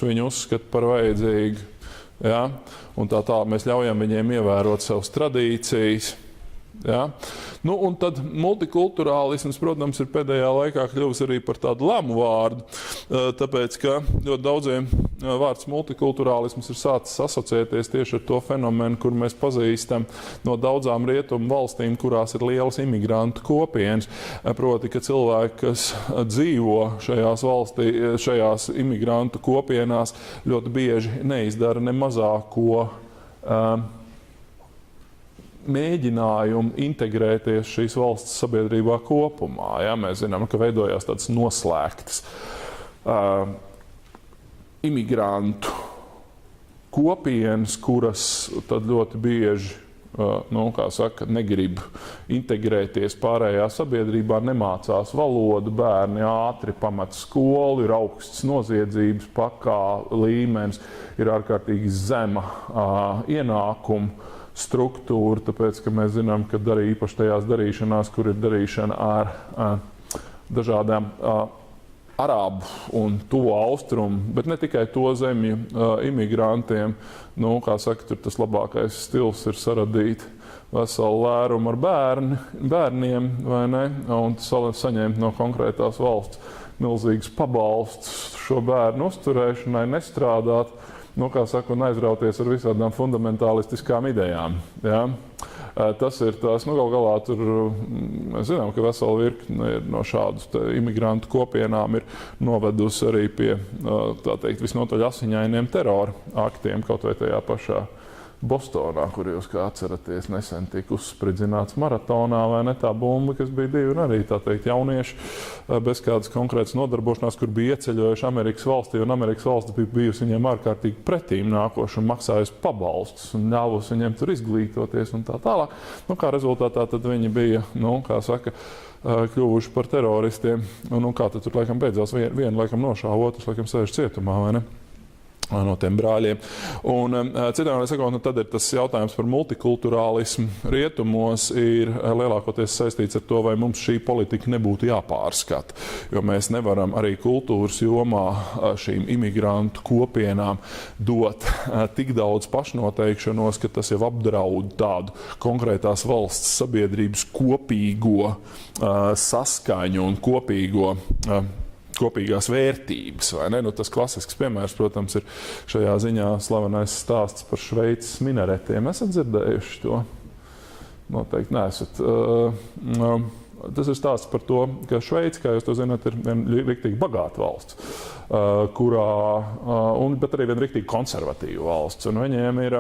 viņi uzskata par vajadzīgu. Ja? Un tā mēs ļaujam viņiem ievērot savas tradīcijas. Ja? Nu, un tad multikulturālisms, protams, ir pēdējā laikā kļuvis arī par tādu lēmu vārdu, tāpēc, ka ļoti daudziem vārds multikulturālisms ir sācis asociēties tieši ar to fenomenu, kur mēs pazīstam no daudzām rietumu valstīm, kurās ir lielas imigrantu kopienas. Proti, ka cilvēki, kas dzīvo šajās imigrantu kopienās, ļoti bieži neizdara ne mazāko mēģinājumu integrēties šīs valsts sabiedrībā kopumā. Ja? Mēs zinām, ka veidojās tādas noslēgtas imigrantu kopienas, kuras tad ļoti bieži negrib integrēties pārējā sabiedrībā, nemācās valodu, bērni ātri pamet skolu, ir augsts noziedzības līmenis, ir ārkārtīgi zema ienākumu struktūra, tāpēc, ka mēs zinām, ka arī īpaši tajās darīšanās, kur ir darīšana ar dažādām arābu un tuvo austrumu, bet ne tikai to zemju imigrantiem, tur tas labākais stils ir saradīt veselu lērumu ar bērniem, vai ne, un saņemt no konkrētās valsts milzīgas pabalstus šo bērnu uzturēšanai, nestrādāt, un aizrauties ar visādām fundamentālistiskām idejām. Ja? Tas ir tas, gal galā tur mēs zinām, ka vesela virkne no šādu imigrantu kopienām ir novedusi arī pie, tā teikt, visnotaļ asiņainiem terora aktiem, kaut vai tajā pašā Bostonā, kur jūs, kā atceraties, nesen tika uzspridzināts maratonā, vai ne, tā bumba, kas bija divi, un arī, tā teikt, jaunieši bez kādas konkrētas nodarbošanās, kur bija ieceļojuši Amerikas valstī, un Amerikas valsts bija bijusi viņiem ārkārtīgi pretīm nākoši un maksājusi pabalstus un ļāvusi viņiem tur izglītoties un tā tālāk. Kā rezultātā tad viņi bija, kļuvuši par teroristiem, un kā tad tur laikam beidzās, vienu laikam nošāva, otrs laikam sēž cietumā, vai ne? No tiem brāļiem. Un citām vārdiem sakot, tad ir tas jautājums par multikulturālismu. Rietumos ir lielākoties saistīts ar to, vai mums šī politika nebūtu jāpārskata. Jo mēs nevaram arī kultūras jomā šīm imigrantu kopienām dot tik daudz pašnoteikšanos, ka tas jau apdraud tādu konkrētās valsts sabiedrības kopīgo saskaņu un kopīgās vērtības, vai ne? Tas klasisks piemērs, protams, ir šajā ziņā slavenais stāsts par Šveices minaretiem. Esat dzirdējuši to? Noteikti neesat. Tas ir stāsts par to, ka Šveice, kā jūs to zināt, ir viena riktīgi bagāta valsts, bet arī viena riktīgi konservatīva valsts. Un viņiem ir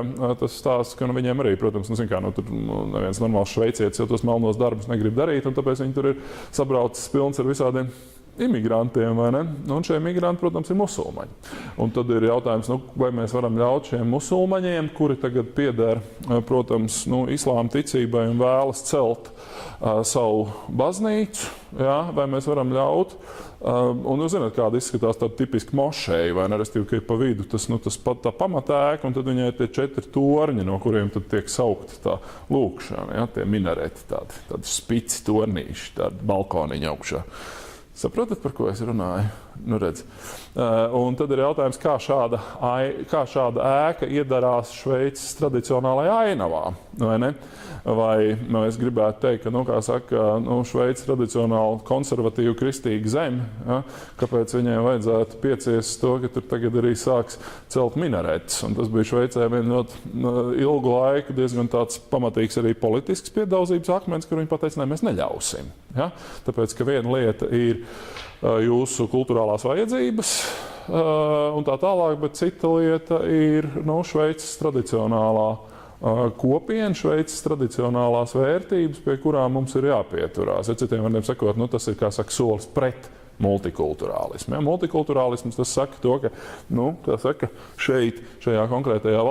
tas stāsts, ka viņiem arī, protams, tur neviens normāls šveicietis jau tos melnos darbus negrib darīt, un tāpēc viņi tur ir sabraucis pilns ar visādiem imigrantiem, vai ne? Un šie imigranti, protams, ir musulmaņi. Un tad ir jautājums, vai mēs varam ļaut šiem musulmaņiem, kuri tagad pieder, protams, islāma ticībai un vēlas celt savu baznīcu, ja? Vai mēs varam ļaut, un jūs zināt, kāda izskatās tāda tipiska mošeja, vai ne? Restīvi, ka ir pa vidu tā pamatēka, un tad viņai ir tie 4 torņi, no kuriem tad tiek saukta tā lūkšana, ja? Tie minareti, tādi spici tornīši, tādi balkoniņi augšā. Saprotat, par ko es runāju? Redz. Un tad ir jautājums, kā šāda ēka iedarās Šveices tradicionālajā ainavā, vai ne? Vai mēs gribētu teikt, ka, Šveice tradicionāli konservatīva kristīga zeme, ja? Kāpēc viņai vajadzētu pieciest to, ka tur tagad arī sāks celt minaretes. Un tas bija Šveicē vien ļoti ilgu laiku diezgan tāds pamatīgs arī politisks piedaudzības akmens, kur viņi pateica, ne, mēs neļausim. Ja? Tāpēc, ka viena lieta ir jūsu kulturālās vajadzības un tā tālāk, bet cita lieta ir Šveices tradicionālā kopiena, Šveices tradicionālās vērtības, pie kurām mums ir jāpieturās. Ja citiem vārdiem sakot, tas ir, kā saka, solis pret multikulturālismu. Ja? Multikulturālisms tas saka to, ka šajā konkrētajā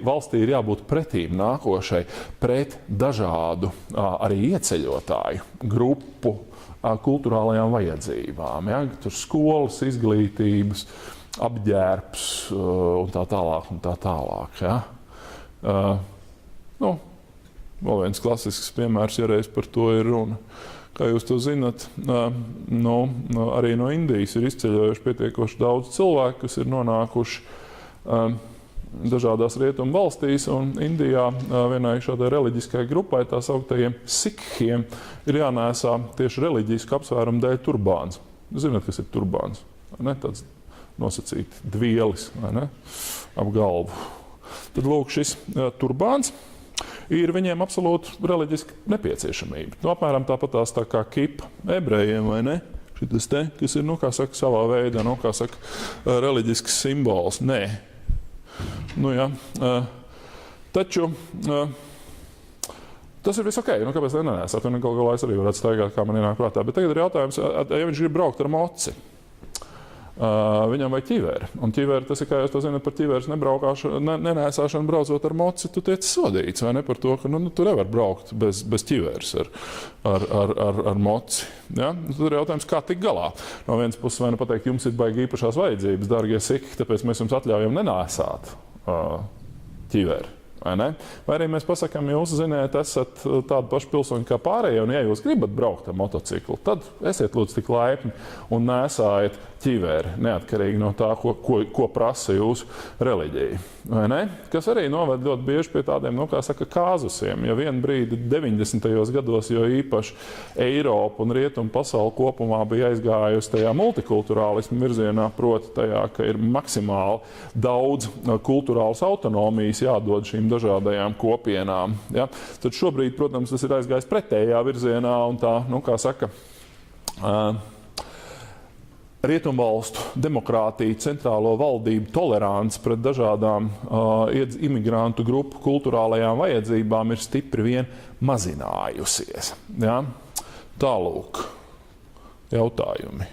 valstī ir jābūt pretīm nākošai pret dažādu arī ieceļotāju grupu kulturālajām vajadzībām. Ja? Tur skolas, izglītības, apģērbs un tā tālāk. Ja? Vēl viens klasisks piemērs, ja reiz par to ir runa, kā jūs to zinat, arī no Indijas ir izceļojuši pietiekoši daudz cilvēku, kas ir nonākuši dažādās rietumu valstīs, un Indijā vienai šādai reliģiskai grupai, tā sauktajiem sikhiem, ir jānēsā tieši reliģisku apsvērumu dēļ turbāns. Zināt, kas ir turbāns? Ne? Tāds nosacīti dvielis, vai ne? Ap galvu. Tad lūk, šis turbāns ir viņiem absolūti reliģiski nepieciešamība. Apmēram tāpatās tā kā kipa ebrejiem, vai ne? Šitas te, kas ir, kā saka, savā veidā, kā saka, reliģisks simbols. Nē. Jā. Taču tas ir viss ok. Kāpēc nenēsāt? Un galu galā es arī varētu staigāt, kā man ienāk prātā. Bet tagad ir jautājums, ja viņš grib braukt ar moci, viņam vajag ķiveri. Un ķiveri, tas ir, kā jūs to zināt, par ķiveres nenēsāšanu braucot ar moci, tu tiec sodīts, vai ne, par to, ka tu nevar braukt bez ķiveres ar moci. Ja? Tad ir jautājums, kā tik galā. No vienas puses, vai pateikt, jums ir baigi īpašās vajadzības, dārgie sikhi, tāpēc mēs jums atļaujam nenēsāt ķiveri. Vai arī mēs pasakām, jūs ziniet, esat tādi paši pilsoņi kā pārējie, un ja jūs gribat braukt ar motociklu, tad esiet lūdzu tik laipni un nēsājiet ķiveri, neatkarīgi no tā, ko prasa jūsu reliģija. Kas arī noved ļoti bieži pie tādiem, kā saka, kāzusiem. Ja vienu brīdi 90. gados, jo īpaši Eiropa un rietumu pasauli kopumā bija aizgājusi tajā multikulturālismu virzienā, proti tajā, ka ir maksimāli daudz kulturālas autonomijas jādod šīm dažādajām kopienām. Ja? Tad šobrīd, protams, tas ir aizgājis pretējā virzienā un tā, kā saka, rietumvalstu demokrātija, centrālo valdību tolerants pret dažādām imigrantu grupu kulturālajām vajadzībām ir stipri vien mazinājusies. Ja? Tālūk, jautājumi.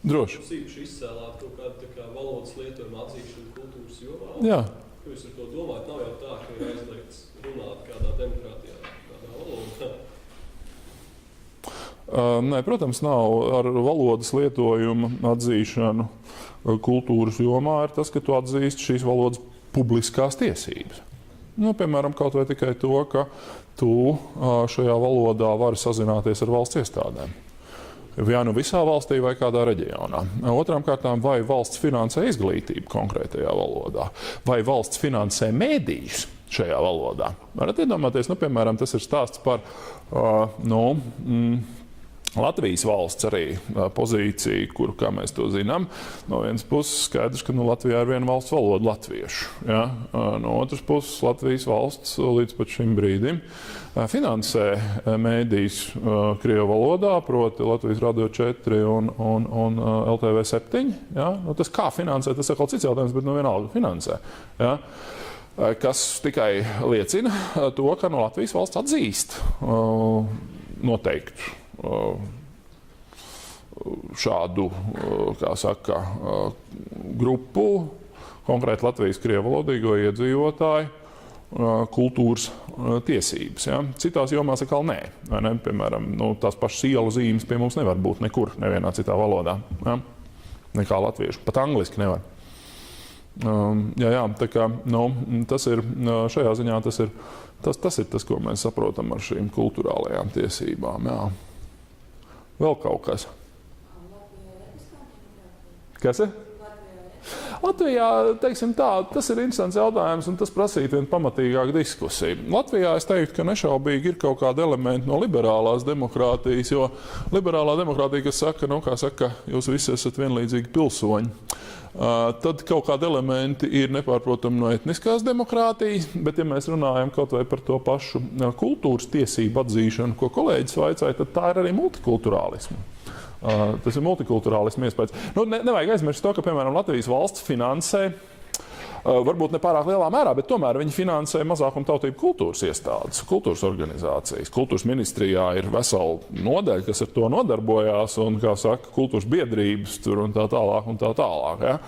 Droši. Jūs izcēlāt kaut kādu valodas lietojumu atzīšanu kultūras jomā? Jā. Ko jūs ar to domājat? Nav jau tā, ka ir aizliegts runāt kādā demokrātijā, kādā valodā. Nē, protams, nav ar valodas lietojumu atzīšanu kultūras jomā ir tas, ka tu atzīsti šīs valodas publiskās tiesības. Piemēram, kaut vai tikai to, ka tu šajā valodā vari sazināties ar valsts iestādēm. Ja visā valstī vai kādā reģionā. Otrām kārtām, vai valsts finansē izglītību konkrētajā valodā, vai valsts finansē mēdījus šajā valodā. Varat iedomāties, piemēram, tas ir stāsts par Latvijas valsts arī pozīcija, kuru, kā mēs to zinām, no vienas puses skaidrs, ka Latvijā ir viena valsts valoda latviešu. Ja? No otras puses Latvijas valsts līdz pat šim brīdim finansē mēdījus Krievu valodā, proti Latvijas Radio 4 un LTV 7. Ja? Tas kā finansē, tas ir kaut cits jautājums, bet vienalga finansē. Ja? Kas tikai liecina to, ka Latvijas valsts atzīst noteiktu šādu, kā saka, grupu, konkrēti Latvijas krievalodīgo iedzīvotāju kultūras tiesības. Ja? Citās jomās atkal nē. Piemēram, tās pašas ielu zīmes pie mums nevar būt nekur, nevienā citā valodā. Ja? Nekā latviešu. Pat angliski nevar. Tā kā, tas ir, šajā ziņā tas ir tas, ko mēs saprotam ar šīm kulturālajām tiesībām. Jā. Vēl kaut kas. Kas ir? Latvijā, teiksim tā, tas ir interesants jautājums, un tas prasītu vienu pamatīgāku diskusiju. Latvijā es teiktu, ka nešaubīgi ir kaut kādi elementi no liberālās demokrātijas, jo liberālā demokrātija, kas saka, kā saka, jūs visi esat vienlīdzīgi pilsoņi. Tad kaut kādi elementi ir nepārprotami no etniskās demokrātijas, bet ja mēs runājam kaut vai par to pašu kultūras tiesību atzīšanu, ko kolēģis vaicāja, tad tā ir arī multikulturālismu. Tas ir multikulturālismu iespējas. Nevajag aizmirst to, ka, piemēram, Latvijas valsts finansē, varbūt ne pārāk lielā mērā, bet tomēr viņi finansē mazākumtautību kultūras iestādes, kultūras organizācijas. Kultūras ministrijā ir vesela nodaļa, kas ar to nodarbojās, un, kā saka, kultūras biedrības tur un tā tālāk. Ja?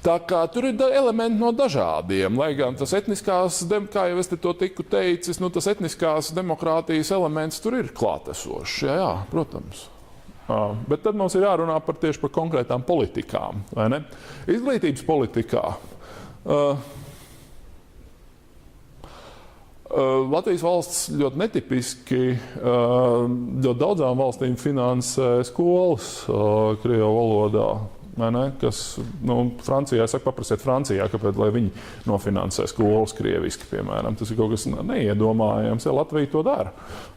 Tā kā tur ir elementi no dažādiem, lai gan tas etniskās, kā jau es to tiku teicis, tas etniskās demokrātijas elements tur ir klātesošs. Jā, protams. Bet tad mums ir jārunā tieši par konkrētām politikām. Vai ne? Izglītības politikā Latvijas valsts ļoti netipiski ļoti daudzām valstīm finansē skolas krievu valodā. Kas, Francijā, es saku, paprasiet Francijā, kāpēc, lai viņi nofinansē skolas krieviski, piemēram. Tas ir kaut kas neiedomājams, ja Latvija to dara.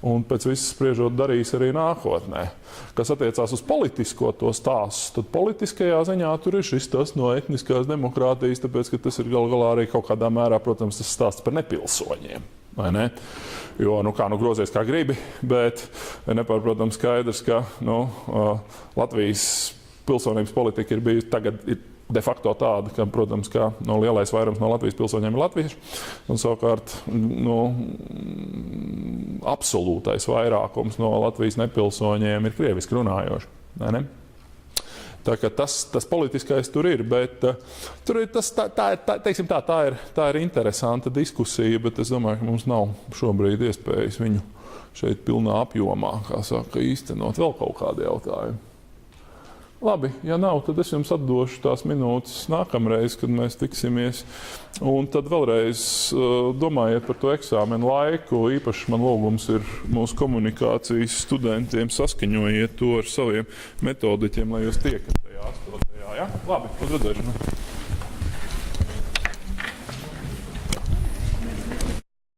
Un pēc viss spriežot darīs arī nākotnē. Kas attiecās uz politisko to stāstu, tad politiskajā ziņā tur ir šis tas no etniskās demokrātijas, tāpēc, ka tas ir gal galā arī kaut kādā mērā, protams, tas stāsts par nepilsoņiem. Vai ne? Jo, grozies kā gribi, bet nepārprotams skaidrs, ka Latvijas pilsonības politika ir bijusi tagad de facto tāda, ka, protams, ka lielais vairums no Latvijas pilsoņiem ir latvieši, un savukārt absolūtais vairākums no Latvijas nepilsoņiem ir krieviski runājoši. Ne? Tā kā tas politiskais tur ir, bet tur ir tā ir interesanta diskusija, bet es domāju, ka mums nav šobrīd iespējas viņu šeit pilnā apjomā, kā saka, īstenot vēl kaut kādi jautājumi. Labi, ja nav, tad es jums atdošu tās minūtes nākamreiz, kad mēs tiksimies. Un tad vēlreiz domājiet par to eksāmenu laiku. Īpaši man lūgums ir mūsu komunikācijas studentiem saskaņojiet to ar saviem metodiķiem, lai jūs tiekat tajā 8. Ja? Labi, uz redzēšanu.